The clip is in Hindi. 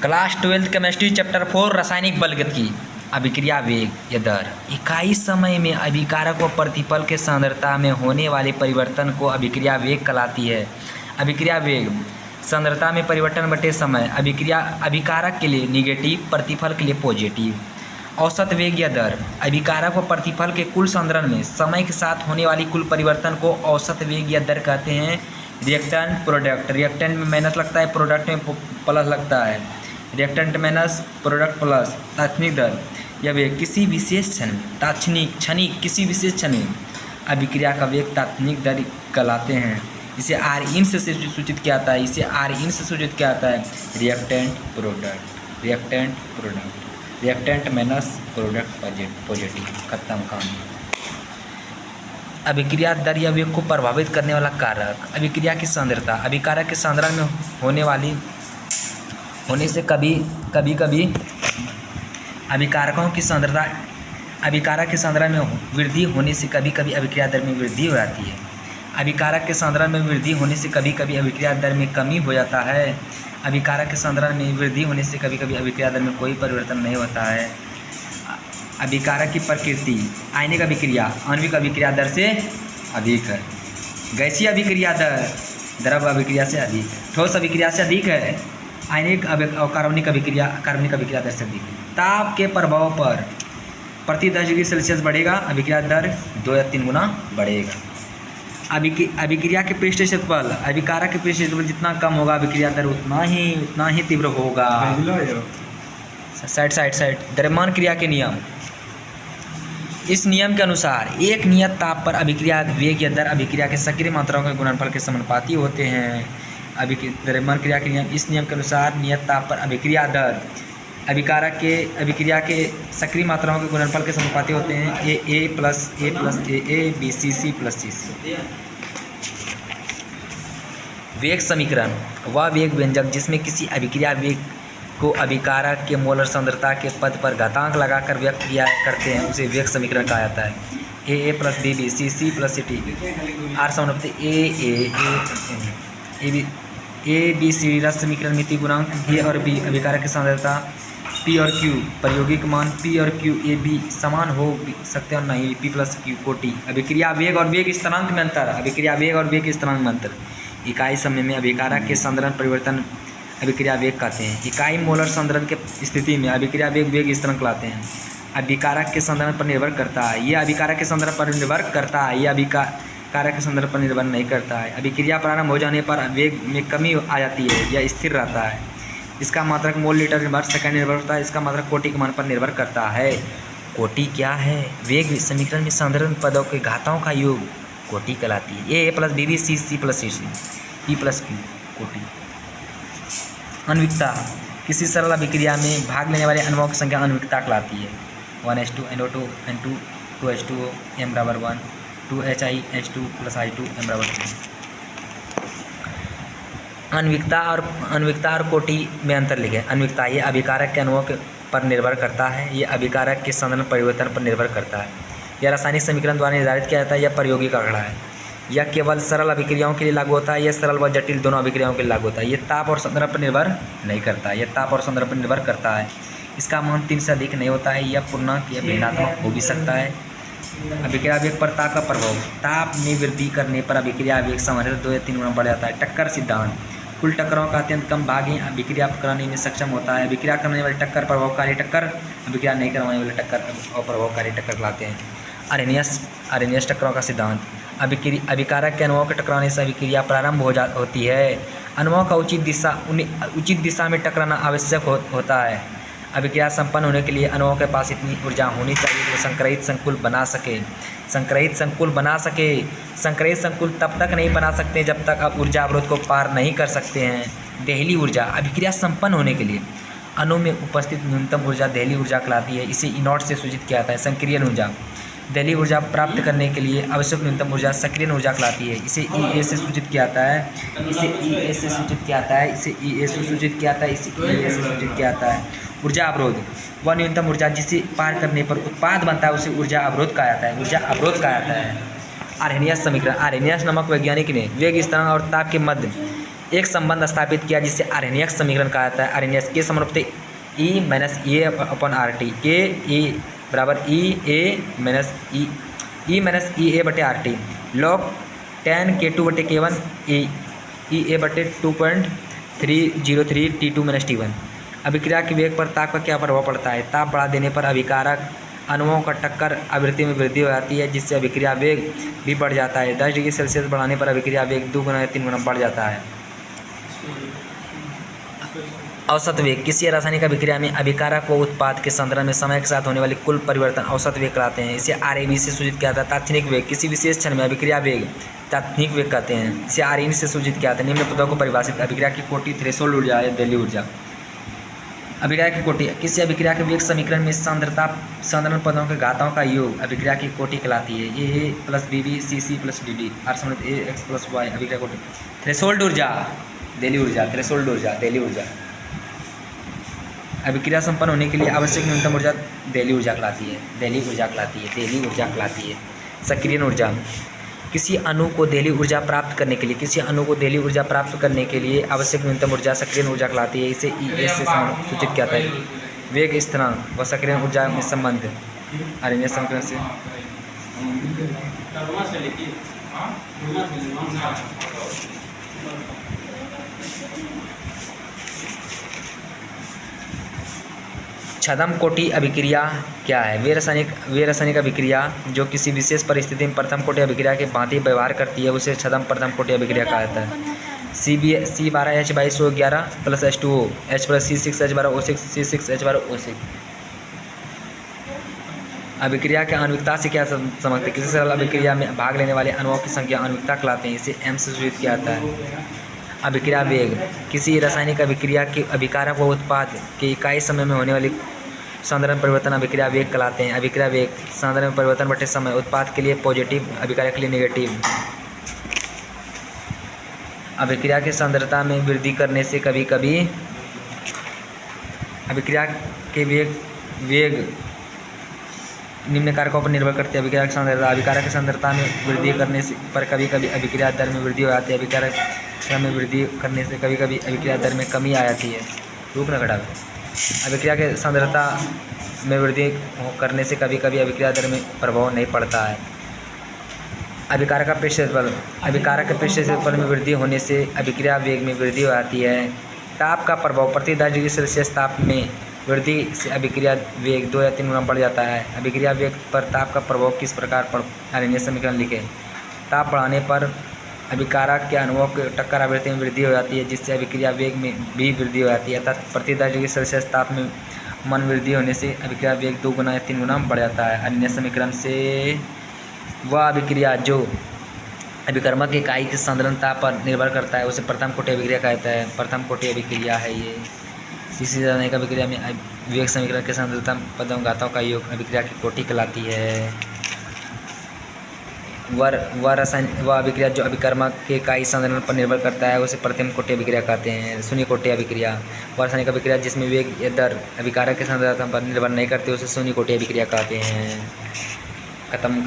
क्लास 12 केमिस्ट्री चैप्टर 4 रासायनिक बलगति अभिक्रिया वेग या दर। इकाई समय में अभिकारक व प्रतिफल के सांद्रता में होने वाले परिवर्तन को अभिक्रिया वेग कहलाती है। अभिक्रिया वेग सांद्रता में परिवर्तन बटे समय। अभिकारक के लिए निगेटिव, प्रतिफल के लिए पॉजिटिव। औसत वेग या दर अभिकारक व प्रतिफल के कुल संद्रण में समय के साथ होने वाली कुल परिवर्तन को औसत वेग या दर कहते हैं। रिएक्टेंट प्रोडक्ट, रिएक्टेंट में माइनस लगता है, प्रोडक्ट में प्लस लगता है। Reactant minus product plus. तात्क्षणिक दर या वेग किसी विशेष क्षण क्षणिक किसी विशेष क्षण में अभिक्रिया का वेग तात्क्षणिक दर कहलाते हैं। इसे आर इन से सूचित किया जाता है। इसे आर इन से सूचित किया जाता है। Reactant minus product positive. खत्म कहानी। अभिक्रिया दर या वेग को प्रभावित करने वाला कारक अभिक्रिया की सांद्रता। अभिकारक के सांद्रण में होने से कभी कभी अभिकारकों की सांद्रता अभिकारक के सांद्रण में वृद्धि होने से कभी कभी अभिक्रिया दर में वृद्धि हो जाती है। अभिकारक के सांद्रण में वृद्धि होने से कभी कभी अभिक्रिया दर में कमी हो जाता है। अभिकारक के सांद्रण में वृद्धि होने से कभी कभी अभिक्रिया दर में कोई परिवर्तन नहीं होता है। अभिकारक की प्रकृति आयनिक अभिक्रिया आणविक अभिक्रिया दर से अधिक है। गैसीय अभिक्रिया दर द्रव अभिक्रिया से अधिक है। ठोस अभिक्रिया से अधिक है। आयनिक और कार्बनिक अभिक्रिया दर से अधिक है। ताप के प्रभाव पर प्रति 10 डिग्री सेल्सियस बढ़ेगा, अभिक्रिया दर 2 या 3 गुना बढ़ेगा। अभिक्रिया के पृष्ठ क्षेत्रफल अभिकारक के पृष्ठ क्षेत्रफल जितना कम होगा अभिक्रिया दर उतना ही तीव्र होगा। साइड द्रव्यमान क्रिया के नियम। इस नियम के अनुसार एक नियत ताप पर अभिक्रिया वेग या दर अभिक्रिया के सक्रिय मात्राओं के गुणनफल के समानुपाती होते हैं। द्रव्यमान क्रिया के नियम। इस नियम के अनुसार नियत ताप पर अभिक्रिया दर अभिक्रिया के सक्रिय मात्राओं के गुणनफल के समानुपाती होते हैं। A plus A B C plus C. वेग समीकरण वह वेग व्यंजक जिसमें किसी अभिक्रिया वेग को अभिकारक के मोलर सांद्रता के पद पर घातांक लगाकर व्यक्त किया करते हैं उसे वेग समीकरण कहा जाता है। A plus B C plus T. R समानुपाती ए बी सी रस समीकरण मिति गुणांक ए और बी अभिकारक की सांद्रता पी और क्यू प्रायोगिक मान पी और क्यू ए बी समान हो सकते हैं और नहीं पी प्लस क्यू को टी। अभिक्रिया वेग और वेग स्थिरांक में अंतर। इकाई समय में अभिकारक के सांद्रण परिवर्तन अभिक्रिया वेग कहते हैं। इकाई मोलर सांद्रण के स्थिति में अभिक्रिया वेग स्थिरांक कहलाते हैं। अभिकारक के सांद्रण पर निर्भर करता है। यह अभिकारक के सांद्रण पर निर्भर करता है। यह अभिकारक के सांद्रण पर निर्भर नहीं करता है। अभिक्रिया प्रारंभ हो जाने पर वेग में कमी आ जाती है या स्थिर रहता है। इसका मात्रक मोल लीटर निर्भर सेकंड निर्भर होता है। इसका मात्रक कोटि के मान पर निर्भर करता है। कोटि क्या है? वेग समीकरण में सांद्रण पदों के घाताओं का योग कोटि कहलाती है। A plus B C plus C P plus Q कोटि। आणविकता किसी सरल अभिक्रिया में भाग लेने वाले अणुओं की संख्या आणविकता कहलाती है। 1H2 NO2 N2 2H2O M बराबर 1 2HiH2 प्लस I2 M बराबर 2। आणविकता और कोटि में अंतर लिखें। आणविकता ये अभिकारक के अणुओं पर निर्भर करता है। ये अभिकारक के सांद्रण परिवर्तन पर निर्भर करता है। यह रासायनिक समीकरण द्वारा निर्धारित किया जाता है। यह प्रायोगिक आंकड़ा है। यह केवल सरल अभिक्रियाओं के लिए लागू होता है। यह सरल व जटिल दोनों अभिक्रियाओं के लिए लागू होता है। यह ताप और सांद्रण पर निर्भर नहीं करता। यह ताप और सांद्रण पर निर्भर करता है। इसका मान 3 से अधिक नहीं होता है। यह पूर्णांक या भिन्नात्मक हो भी सकता है। अभिक्रिया वेग पर ताप का प्रभाव। ताप में वृद्धि करने पर अभिक्रिया वेग सामान्यतः 2 या 3 गुना बढ़ जाता है। टक्कर सिद्धांत कुल टक्करों का अत्यंत कम भाग ही अभिक्रिया कराने में सक्षम होता है। अभिक्रिया करने वाली टक्कर प्रभावकारी टक्कर, अभिक्रिया नहीं करवाने वाले टक्कर अप्रभावकारी टक्कर कहलाते हैं। अरेनियस टक्करों का सिद्धांत अभिकारक के अणुओं के टकराने से अभिक्रिया प्रारंभ होती है। अणुओं का उचित दिशा में टकराना आवश्यक होता है। अभिक्रिया संपन्न होने के लिए अणुओं के पास इतनी ऊर्जा होनी चाहिए कि वो संक्रयित संकुल बना सके। संक्रयित संकुल तब तक नहीं बना सकते जब तक आप ऊर्जा अवरोध को पार नहीं कर सकते हैं। देहली ऊर्जा अभिक्रिया संपन्न होने के लिए अणु में उपस्थित न्यूनतम ऊर्जा देहली ऊर्जा कहलाती है। इसे E0 से सूचित किया जाता है। संक्रियण ऊर्जा देहली ऊर्जा प्राप्त करने के लिए आवश्यक न्यूनतम ऊर्जा सक्रियण ऊर्जा कहलाती है। इसे EA से सूचित किया जाता है। ऊर्जा अवरोध वह न्यूनतम ऊर्जा जिसे पार करने पर उत्पाद बनता है उसे ऊर्जा अवरोध कहा जाता है। आर्हेनियस समीकरण। आर्हेनियस नामक वैज्ञानिक ने वेग स्थिरांक और ताप के मध्य एक संबंध स्थापित किया जिसे आर्हेनियस समीकरण कहा जाता है। आर्हेनियस के समानुपाती E माइनस ए अपन आर टी, के ई बराबर ई ए माइनस ई माइनस ई ए बटे आर टी, लॉग 10 K2 बटे K1 ई ए बटे 2.303 T2 माइनस T1। अभिक्रिया के वेग पर ताप का क्या प्रभाव पड़ता है? ताप बढ़ा देने पर अभिकारक अणुओं का टक्कर आवृत्ति में वृद्धि हो जाती है, जिससे अभिक्रिया वेग भी बढ़ जाता है। 10 डिग्री सेल्सियस बढ़ाने पर अभिक्रिया वेग 2 गुना या 3 गुना बढ़ जाता है। औसत वेग किसी रासायनिक अभिक्रिया में अभिकारक व उत्पाद के संदर्भ में समय के साथ होने वाले कुल परिवर्तन औसत वेग कहलाते हैं। इसे RAV से सूचित किया जाता है। तात्क्षणिक वेग किसी विशेष क्षण में अभिक्रिया वेग तात्क्षणिक वेग कहते हैं। इसे RIN से सूचित किया जाता है। निम्न पदों को परिभाषित अभिक्रिया की कोटि, थ्रेशोल्ड ऊर्जा या दहलीय ऊर्जा। अभिक्रिया की कोटि किसी अभिक्रिया के वेग समीकरण में सांद्रण पदों के घातों का योग अभिक्रिया की कोटि कहलाती है। A plus BB CC plus DD R समान AX प्लस Y अभिक्रिया कोटि। थ्रेशोल्ड ऊर्जा दहलीय ऊर्जा, थ्रेशोल्ड ऊर्जा दहलीय ऊर्जा। अभिक्रिया संपन्न होने के लिए आवश्यक न्यूनतम ऊर्जा दहलीय ऊर्जा कहलाती है। दहलीय ऊर्जा कहलाती है, दहलीय ऊर्जा कहलाती है। सक्रियण ऊर्जा किसी अणु को दहलीय ऊर्जा प्राप्त करने के लिए, किसी अणु को दहलीय ऊर्जा प्राप्त करने के लिए आवश्यक न्यूनतम ऊर्जा सक्रियण ऊर्जा कहलाती है। इसे ES से सूचित किया जाता है। वेग स्थिरांक व सक्रियण ऊर्जा में संबंध आर्हेनियस समीकरण से। छद्म कोटि अभिक्रिया क्या है? वे रासायनिक अभिक्रिया जो किसी विशेष परिस्थिति में प्रथम कोटि अभिक्रिया के भांति व्यवहार करती है उसे छद्म प्रथम कोटि अभिक्रिया कहा जाता है। C12H22O11 plus H2O H plus C6H12O6 C6H12O6। अभिक्रिया के आणविकता से क्या समझते हैं? किसी सरल अभिक्रिया में भाग लेने वाले अणुओं की संख्या आणविकता कहलाते हैं। इसे M से सूचित किया जाता है। अभिक्रिया वेग किसी रासायनिक अभिक्रिया के अभिकारक व उत्पाद के इकाई समय में होने वाली सांद्रण परिवर्तन अभिक्रिया वेग कहलाते हैं। अभिक्रिया वेग सांद्रण परिवर्तन बटे समय, उत्पाद के लिए पॉजिटिव, अभिकारक के लिए नेगेटिव। अभिक्रिया की सांद्रता में वृद्धि करने से कभी कभी अभिक्रिया के वेग निम्न कारकों पर निर्भर करते हैं। अभिक्रिया की सांद्रता अभिकारक की सांद्रता में वृद्धि करने से पर कभी कभी अभिक्रिया दर में वृद्धि हो जाती है। अभिकारक में वृद्धि करने से कभी कभी अभिक्रिया दर में कमी आ जाती है। रूप न घटाव अभिक्रिया के सांद्रता में वृद्धि करने से कभी कभी अभिक्रिया दर में प्रभाव नहीं पड़ता है। अभिकारक का पृष्ठ क्षेत्रफल अभिकारक के पृष्ठ क्षेत्रफल में वृद्धि होने से अभिक्रिया वेग में वृद्धि हो जाती है। ताप का प्रभाव प्रति 10 डिग्री सेल्सियस ताप में वृद्धि से अभिक्रिया वेग 2 या 3 गुना बढ़ जाता है। अभिक्रिया वेग पर ताप का प्रभाव किस प्रकार पर आर्हेनियस समीकरण लिखें? ताप बढ़ाने पर अभिकारक के अणुओं के टक्कर आवृत्ति में वृद्धि हो जाती है, जिससे अभिक्रिया वेग में भी वृद्धि हो जाती है। अर्थात प्रति 10 डिग्री सेल्सियस ताप में मन वृद्धि होने से अभिक्रिया वेग 2 गुना या 3 गुना बढ़ जाता है। आर्हेनियस समीकरण से वह अभिक्रिया जो अभिकर्मक की इकाई की सांद्रता पर निर्भर करता है उसे प्रथम कोटि अभिक्रिया कहता है। प्रथम कोटि अभिक्रिया है ये। इसी रासायनिक अभिक्रिया में वेग समीकरण के सांद्रता पदों घातों का योग अभिक्रिया की कोटि कहलाती है। वह अभिक्रिया जो अभिकर्मक के इकाई सांद्रण पर निर्भर करता है उसे प्रथम कोटि अभिक्रिया कहते हैं। शून्य कोटि अभिक्रिया वह रासायनिक अभिक्रिया जिसमें वेग या दर अभिकारक के सांद्रता पर निर्भर नहीं करती उसे शून्य कोटि अभिक्रिया कहते हैं। खत्म।